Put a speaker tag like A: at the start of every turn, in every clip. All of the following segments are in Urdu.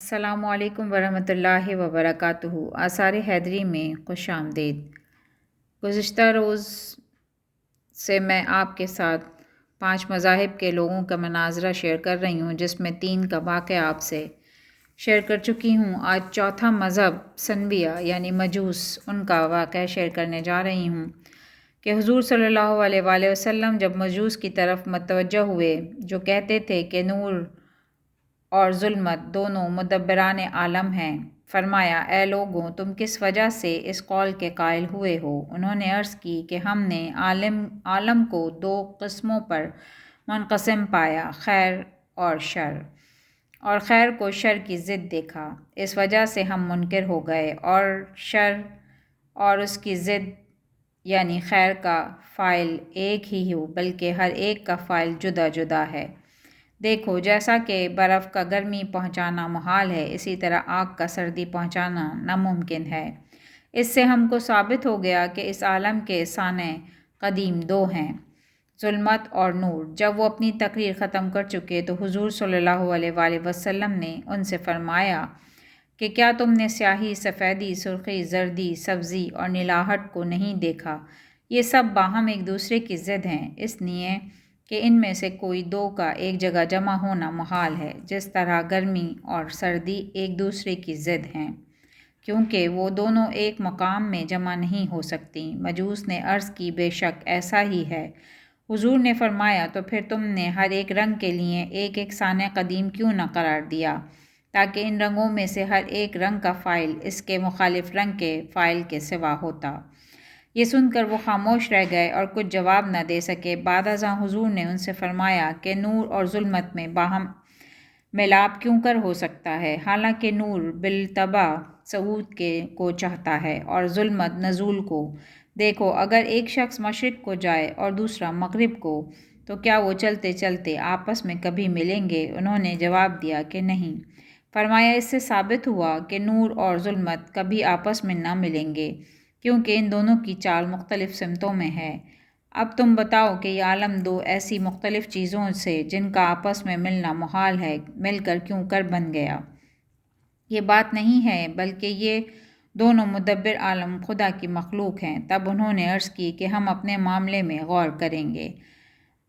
A: السلام علیکم ورحمۃ اللہ وبرکاتہ۔ آثار حیدری میں خوش آمدید۔ گزشتہ روز سے میں آپ کے ساتھ 5 مذاہب کے لوگوں کا مناظرہ شیئر کر رہی ہوں، جس میں 3 کا واقعہ آپ سے شیئر کر چکی ہوں۔ آج چوتھا مذہب سنبیا یعنی مجوس، ان کا واقعہ شیئر کرنے جا رہی ہوں کہ حضور صلی اللہ علیہ وآلہ وسلم جب مجوس کی طرف متوجہ ہوئے جو کہتے تھے کہ نور اور ظلمت دونوں مدبران عالم ہیں، فرمایا اے لوگوں، تم کس وجہ سے اس قول کے قائل ہوئے ہو؟ انہوں نے عرض کی کہ ہم نے عالم کو 2 قسموں پر منقسم پایا، خیر اور شر، اور خیر کو شر کی ضد دیکھا، اس وجہ سے ہم منکر ہو گئے، اور شر اور اس کی ضد یعنی خیر کا فاعل ایک ہی ہو بلکہ ہر ایک کا فاعل جدا جدا ہے۔ دیکھو، جیسا کہ برف کا گرمی پہنچانا محال ہے، اسی طرح آگ کا سردی پہنچانا ناممکن ہے۔ اس سے ہم کو ثابت ہو گیا کہ اس عالم کے صانع قدیم 2 ہیں، ظلمت اور نور۔ جب وہ اپنی تقریر ختم کر چکے تو حضور صلی اللہ علیہ وآلہ وسلم نے ان سے فرمایا کہ کیا تم نے سیاہی، سفیدی، سرخی، زردی، سبزی اور نیلاہٹ کو نہیں دیکھا؟ یہ سب باہم ایک دوسرے کی ضد ہیں، اس لیے کہ ان میں سے کوئی 2 کا ایک جگہ جمع ہونا محال ہے، جس طرح گرمی اور سردی ایک دوسرے کی ضد ہیں، کیونکہ وہ دونوں ایک مقام میں جمع نہیں ہو سکتی۔ مجوس نے عرض کی بے شک ایسا ہی ہے۔ حضور نے فرمایا تو پھر تم نے ہر ایک رنگ کے لیے ایک ایک صانع قدیم کیوں نہ قرار دیا، تاکہ ان رنگوں میں سے ہر ایک رنگ کا فاعل اس کے مخالف رنگ کے فاعل کے سوا ہوتا۔ یہ سن کر وہ خاموش رہ گئے اور کچھ جواب نہ دے سکے۔ بعد ازاں حضور نے ان سے فرمایا کہ نور اور ظلمت میں باہم ملاپ کیوں کر ہو سکتا ہے، حالانکہ نور بالطبع صعود کو چاہتا ہے اور ظلمت نزول کو۔ دیکھو، اگر ایک شخص مشرق کو جائے اور دوسرا مغرب کو، تو کیا وہ چلتے چلتے آپس میں کبھی ملیں گے؟ انہوں نے جواب دیا کہ نہیں۔ فرمایا اس سے ثابت ہوا کہ نور اور ظلمت کبھی آپس میں نہ ملیں گے، کیونکہ ان دونوں کی چال مختلف سمتوں میں ہے۔ اب تم بتاؤ کہ یہ عالم 2 ایسی مختلف چیزوں سے جن کا آپس میں ملنا محال ہے، مل کر کیوں کر بن گیا؟ یہ بات نہیں ہے، بلکہ یہ دونوں مدبر عالم خدا کی مخلوق ہیں۔ تب انہوں نے عرض کی کہ ہم اپنے معاملے میں غور کریں گے۔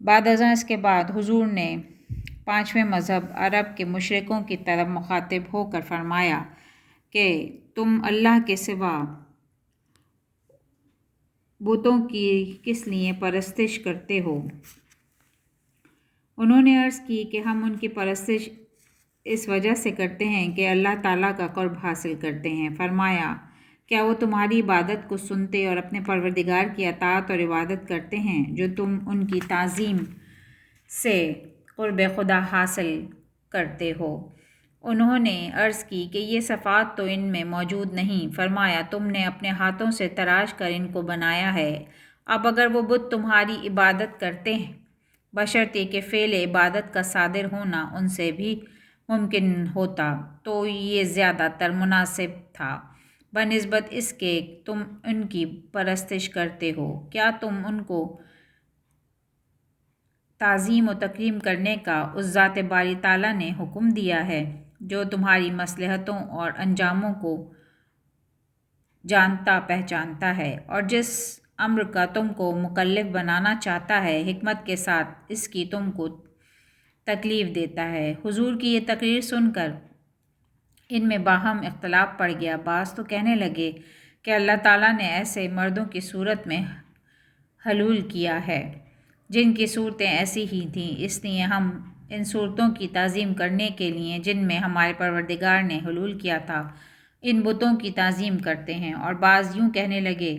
A: بعد ازاں اس کے بعد حضور نے 5ویں مذہب عرب کے مشرکوں کی طرف مخاطب ہو کر فرمایا کہ تم اللہ کے سوا بتوں کی کس لیے پرستش کرتے ہو؟ انہوں نے عرض کی کہ ہم ان کی پرستش اس وجہ سے کرتے ہیں کہ اللہ تعالیٰ کا قرب حاصل کرتے ہیں۔ فرمایا کیا وہ تمہاری عبادت کو سنتے اور اپنے پروردگار کی اطاعت اور عبادت کرتے ہیں جو تم ان کی تعظیم سے قرب خدا حاصل کرتے ہو؟ انہوں نے عرض کی کہ یہ صفات تو ان میں موجود نہیں۔ فرمایا تم نے اپنے ہاتھوں سے تراش کر ان کو بنایا ہے۔ اب اگر وہ بت تمہاری عبادت کرتے ہیں، بشرطے کہ فعل عبادت کا صادر ہونا ان سے بھی ممکن ہوتا، تو یہ زیادہ تر مناسب تھا بنسبت اس کے تم ان کی پرستش کرتے ہو۔ کیا تم ان کو تعظیم و تکریم کرنے کا اس ذات باری تعالیٰ نے حکم دیا ہے جو تمہاری مصلحتوں اور انجاموں کو جانتا پہچانتا ہے، اور جس امر کا تم کو مکلف بنانا چاہتا ہے، حکمت کے ساتھ اس کی تم کو تکلیف دیتا ہے؟ حضور کی یہ تقریر سن کر ان میں باہم اختلاف پڑ گیا۔ بعض تو کہنے لگے کہ اللہ تعالیٰ نے ایسے مردوں کی صورت میں حلول کیا ہے جن کی صورتیں ایسی ہی تھیں، اس لیے ہم ان صورتوں کی تعظیم کرنے کے لیے جن میں ہمارے پروردگار نے حلول کیا تھا، ان بتوں کی تعظیم کرتے ہیں۔ اور بعض یوں کہنے لگے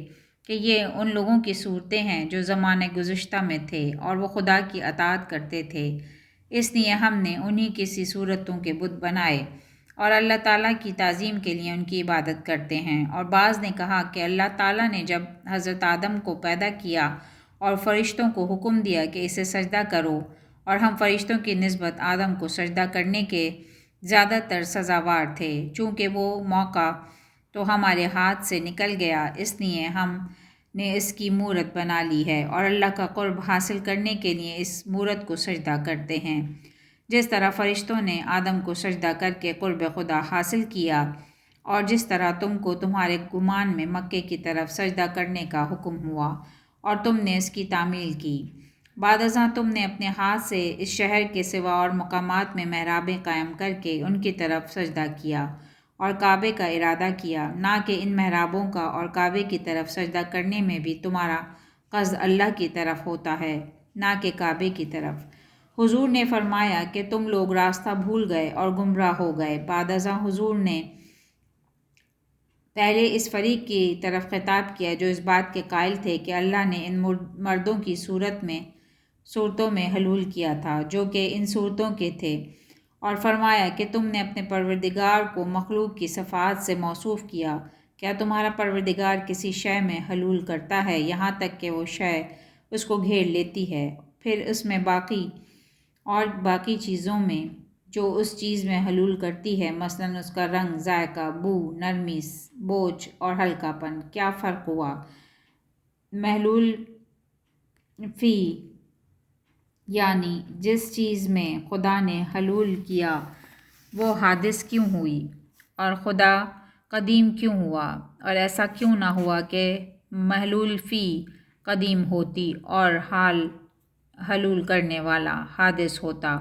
A: کہ یہ ان لوگوں کی صورتیں ہیں جو زمانے گزشتہ میں تھے اور وہ خدا کی اطاعت کرتے تھے، اس لیے ہم نے انہی کی سی صورتوں کے بت بنائے اور اللہ تعالیٰ کی تعظیم کے لیے ان کی عبادت کرتے ہیں۔ اور بعض نے کہا کہ اللہ تعالیٰ نے جب حضرت آدم کو پیدا کیا اور فرشتوں کو حکم دیا کہ اسے سجدہ کرو، اور ہم فرشتوں کی نسبت آدم کو سجدہ کرنے کے زیادہ تر سزاوار تھے، چونکہ وہ موقع تو ہمارے ہاتھ سے نکل گیا، اس لیے ہم نے اس کی مورت بنا لی ہے اور اللہ کا قرب حاصل کرنے کے لیے اس مورت کو سجدہ کرتے ہیں۔ جس طرح فرشتوں نے آدم کو سجدہ کر کے قرب خدا حاصل کیا، اور جس طرح تم کو تمہارے گمان میں مکے کی طرف سجدہ کرنے کا حکم ہوا اور تم نے اس کی تعمیل کی۔ بعد ازاں تم نے اپنے ہاتھ سے اس شہر کے سوا اور مقامات میں محرابیں قائم کر کے ان کی طرف سجدہ کیا اور کعبے کا ارادہ کیا، نہ کہ ان محرابوں کا اور کعبے کی طرف سجدہ کرنے میں بھی تمہارا قصد اللہ کی طرف ہوتا ہے، نہ کہ کعبے کی طرف۔ حضور نے فرمایا کہ تم لوگ راستہ بھول گئے اور گمراہ ہو گئے۔ بعد ازاں حضور نے پہلے اس فریق کی طرف خطاب کیا جو اس بات کے قائل تھے کہ اللہ نے ان مردوں کی صورتوں میں حلول کیا تھا جو کہ ان صورتوں کے تھے، اور فرمایا کہ تم نے اپنے پروردگار کو مخلوق کی صفات سے موصوف کیا۔ کیا تمہارا پروردگار کسی شے میں حلول کرتا ہے یہاں تک کہ وہ شے اس کو گھیر لیتی ہے، پھر اس میں باقی چیزوں میں جو اس چیز میں حلول کرتی ہے، مثلاً اس کا رنگ، ذائقہ، بو، نرمی، بوجھ اور ہلکا پن، کیا فرق ہوا؟ محلول فی یعنی جس چیز میں خدا نے حلول کیا وہ حادث کیوں ہوئی، اور خدا قدیم کیوں ہوا، اور ایسا کیوں نہ ہوا کہ محلول فی قدیم ہوتی اور حلول کرنے والا حادث ہوتا،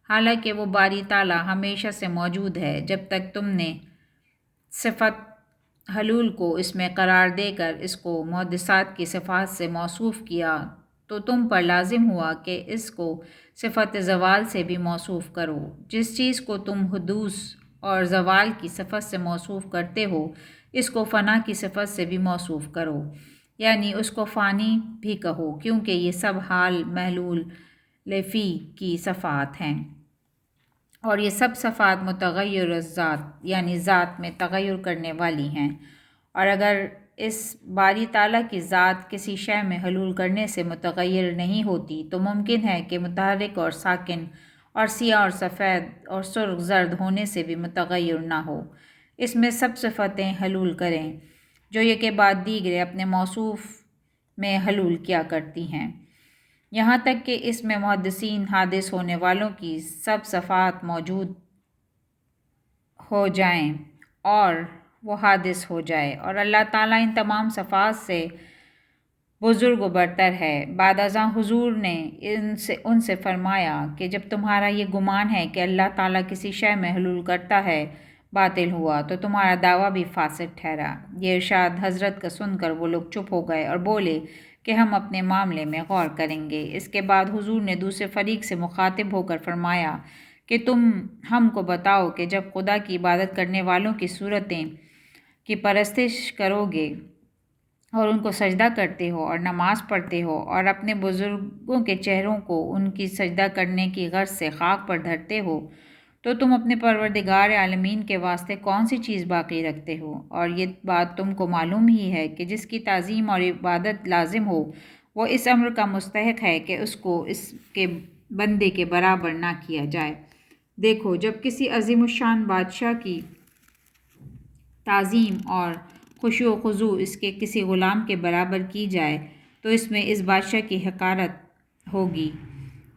A: حالانکہ وہ باری تعالیٰ ہمیشہ سے موجود ہے۔ جب تک تم نے صفت حلول کو اس میں قرار دے کر اس کو محدثات کی صفات سے موصوف کیا تو تم پر لازم ہوا کہ اس کو صفت زوال سے بھی موصوف کرو۔ جس چیز کو تم حدوث اور زوال کی صفت سے موصوف کرتے ہو اس کو فنا کی صفت سے بھی موصوف کرو، یعنی اس کو فانی بھی کہو، کیونکہ یہ سب حال محلول فی کی صفات ہیں، اور یہ سب صفات متغیر الذات یعنی ذات میں تغیر کرنے والی ہیں۔ اور اگر اس باری تعالیٰ کی ذات کسی شے میں حلول کرنے سے متغیر نہیں ہوتی تو ممکن ہے کہ متحرک اور ساکن اور سیاہ اور سفید اور سرخ زرد ہونے سے بھی متغیر نہ ہو۔ اس میں سب صفتیں حلول کریں جو یہ کے بعد دیگرے اپنے موصوف میں حلول کیا کرتی ہیں، یہاں تک کہ اس میں محدثین حادث ہونے والوں کی سب صفات موجود ہو جائیں اور وہ حادث ہو جائے، اور اللہ تعالیٰ ان تمام صفات سے بزرگ و برتر ہے۔ بعد ازاں حضور نے ان سے فرمایا کہ جب تمہارا یہ گمان ہے کہ اللہ تعالیٰ کسی شے میں حلول کرتا ہے باطل ہوا تو تمہارا دعویٰ بھی فاسد ٹھہرا۔ یہ ارشاد حضرت کا سن کر وہ لوگ چپ ہو گئے اور بولے کہ ہم اپنے معاملے میں غور کریں گے۔ اس کے بعد حضور نے دوسرے فریق سے مخاطب ہو کر فرمایا کہ تم ہم کو بتاؤ کہ جب خدا کی عبادت کرنے والوں کی صورتیں کی پرستش کرو گے اور ان کو سجدہ کرتے ہو اور نماز پڑھتے ہو اور اپنے بزرگوں کے چہروں کو ان کی سجدہ کرنے کی غرض سے خاک پر دھرتے ہو تو تم اپنے پروردگار عالمین کے واسطے کون سی چیز باقی رکھتے ہو؟ اور یہ بات تم کو معلوم ہی ہے کہ جس کی تعظیم اور عبادت لازم ہو وہ اس امر کا مستحق ہے کہ اس کو اس کے بندے کے برابر نہ کیا جائے۔ دیکھو، جب کسی عظیم الشان بادشاہ کی تعظیم اور خشوع و خضوع اس کے کسی غلام کے برابر کی جائے تو اس میں اس بادشاہ کی حقارت ہوگی،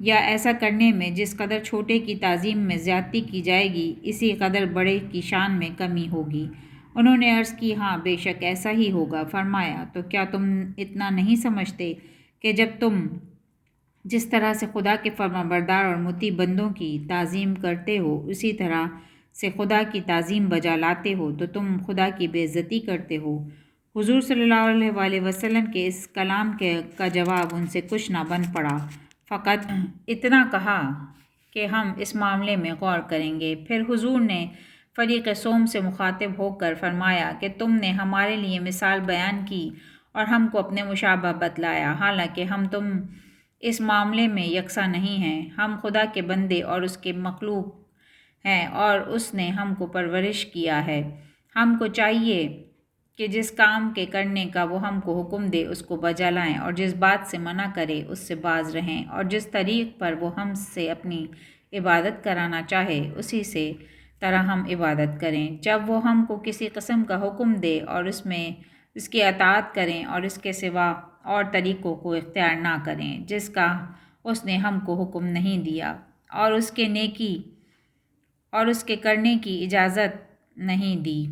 A: یا ایسا کرنے میں جس قدر چھوٹے کی تعظیم میں زیادتی کی جائے گی اسی قدر بڑے کی شان میں کمی ہوگی۔ انہوں نے عرض کی، ہاں بے شک ایسا ہی ہوگا۔ فرمایا، تو کیا تم اتنا نہیں سمجھتے کہ جب تم جس طرح سے خدا کے فرمانبردار اور مطیع بندوں کی تعظیم کرتے ہو اسی طرح سے خدا کی تعظیم بجا لاتے ہو تو تم خدا کی بے عزتی کرتے ہو؟ حضور صلی اللہ علیہ وآلہ وسلم کے اس کلام کا جواب ان سے کچھ نہ بن پڑا، فقط اتنا کہا کہ ہم اس معاملے میں غور کریں گے۔ پھر حضور نے فریق سوم سے مخاطب ہو کر فرمایا کہ تم نے ہمارے لیے مثال بیان کی اور ہم کو اپنے مشابہ بتلایا، حالانکہ ہم تم اس معاملے میں یکساں نہیں ہیں۔ ہم خدا کے بندے اور اس کے مخلوق ہیں اور اس نے ہم کو پرورش کیا ہے۔ ہم کو چاہیے کہ جس کام کے کرنے کا وہ ہم کو حکم دے اس کو بجا لائیں، اور جس بات سے منع کرے اس سے باز رہیں، اور جس طریق پر وہ ہم سے اپنی عبادت کرانا چاہے اسی سے طرح ہم عبادت کریں۔ جب وہ ہم کو کسی قسم کا حکم دے اور اس کی اطاعت کریں اور اس کے سوا اور طریقوں کو اختیار نہ کریں جس کا اس نے ہم کو حکم نہیں دیا۔ اور اس کے کرنے کی اجازت نہیں دی،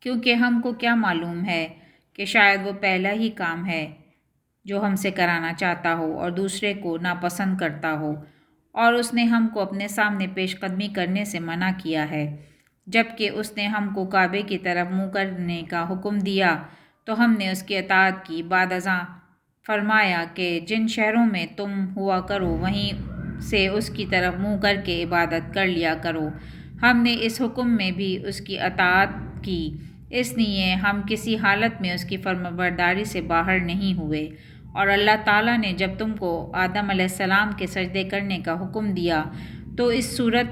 A: کیونکہ ہم کو کیا معلوم ہے کہ شاید وہ پہلا ہی کام ہے جو ہم سے کرانا چاہتا ہو اور دوسرے کو ناپسند کرتا ہو، اور اس نے ہم کو اپنے سامنے پیش قدمی کرنے سے منع کیا ہے۔ جب کہ اس نے ہم کو کعبے کی طرف منہ کرنے کا حکم دیا تو ہم نے اس کی اطاعت کی۔ بعد ازاں فرمایا کہ جن شہروں میں تم ہوا کرو وہیں سے اس کی طرف منہ کر کے عبادت کر لیا کرو۔ ہم نے اس حکم میں بھی اس کی اطاعت کی، اس لیے ہم کسی حالت میں اس کی فرمانبرداری سے باہر نہیں ہوئے۔ اور اللہ تعالیٰ نے جب تم کو آدم علیہ السلام کے سجدے کرنے کا حکم دیا تو اس صورت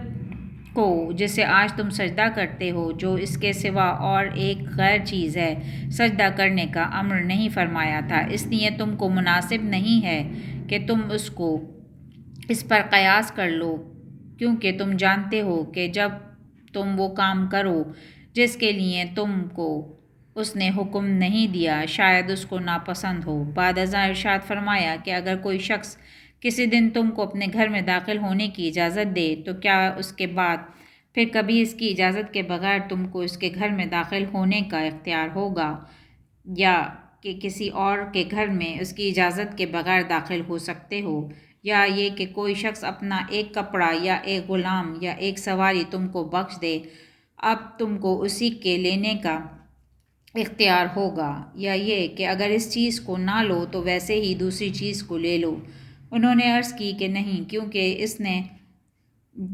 A: کو جسے آج تم سجدہ کرتے ہو، جو اس کے سوا اور ایک غیر چیز ہے، سجدہ کرنے کا امر نہیں فرمایا تھا۔ اس لیے تم کو مناسب نہیں ہے کہ تم اس پر قیاس کر لو، کیونکہ تم جانتے ہو کہ جب تم وہ کام کرو جس کے لیے تم کو اس نے حکم نہیں دیا، شاید اس کو ناپسند ہو۔ بعد ازاں ارشاد فرمایا کہ اگر کوئی شخص کسی دن تم کو اپنے گھر میں داخل ہونے کی اجازت دے تو کیا اس کے بعد پھر کبھی اس کی اجازت کے بغیر تم کو اس کے گھر میں داخل ہونے کا اختیار ہوگا، یا کہ کسی اور کے گھر میں اس کی اجازت کے بغیر داخل ہو سکتے ہو، یا یہ کہ کوئی شخص اپنا ایک کپڑا یا ایک غلام یا ایک سواری تم کو بخش دے، اب تم کو اسی کے لینے کا اختیار ہوگا، یا یہ کہ اگر اس چیز کو نہ لو تو ویسے ہی دوسری چیز کو لے لو۔ انہوں نے عرض کی کہ نہیں، کیونکہ اس نے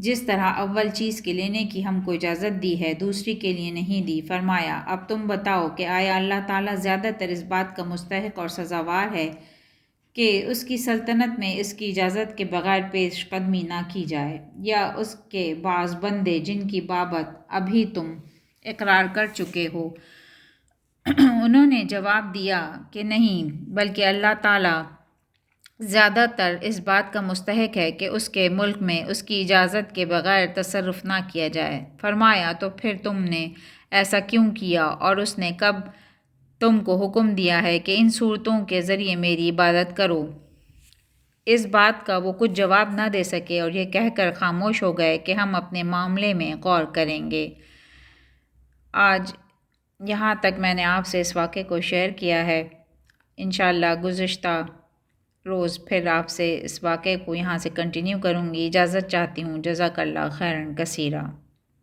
A: جس طرح اول چیز کے لینے کی ہم کو اجازت دی ہے دوسری کے لیے نہیں دی۔ فرمایا اب تم بتاؤ کہ آیا اللہ تعالیٰ زیادہ تر اس بات کا مستحق اور سزاوار ہے کہ اس کی سلطنت میں اس کی اجازت کے بغیر پیش قدمی نہ کی جائے، یا اس کے بعض بندے جن کی بابت ابھی تم اقرار کر چکے ہو؟ انہوں نے جواب دیا کہ نہیں، بلکہ اللہ تعالیٰ زیادہ تر اس بات کا مستحق ہے کہ اس کے ملک میں اس کی اجازت کے بغیر تصرف نہ کیا جائے۔ فرمایا تو پھر تم نے ایسا کیوں کیا، اور اس نے کب تم کو حکم دیا ہے کہ ان صورتوں کے ذریعے میری عبادت کرو؟ اس بات کا وہ کچھ جواب نہ دے سکے اور یہ کہہ کر خاموش ہو گئے کہ ہم اپنے معاملے میں غور کریں گے۔ آج یہاں تک میں نے آپ سے اس واقعے کو شیئر کیا ہے۔ انشاءاللہ گزشتہ روز پھر آپ سے اس واقعے کو یہاں سے کنٹینیو کروں گی۔ اجازت چاہتی ہوں۔ جزاک اللہ خیرا کثیرا۔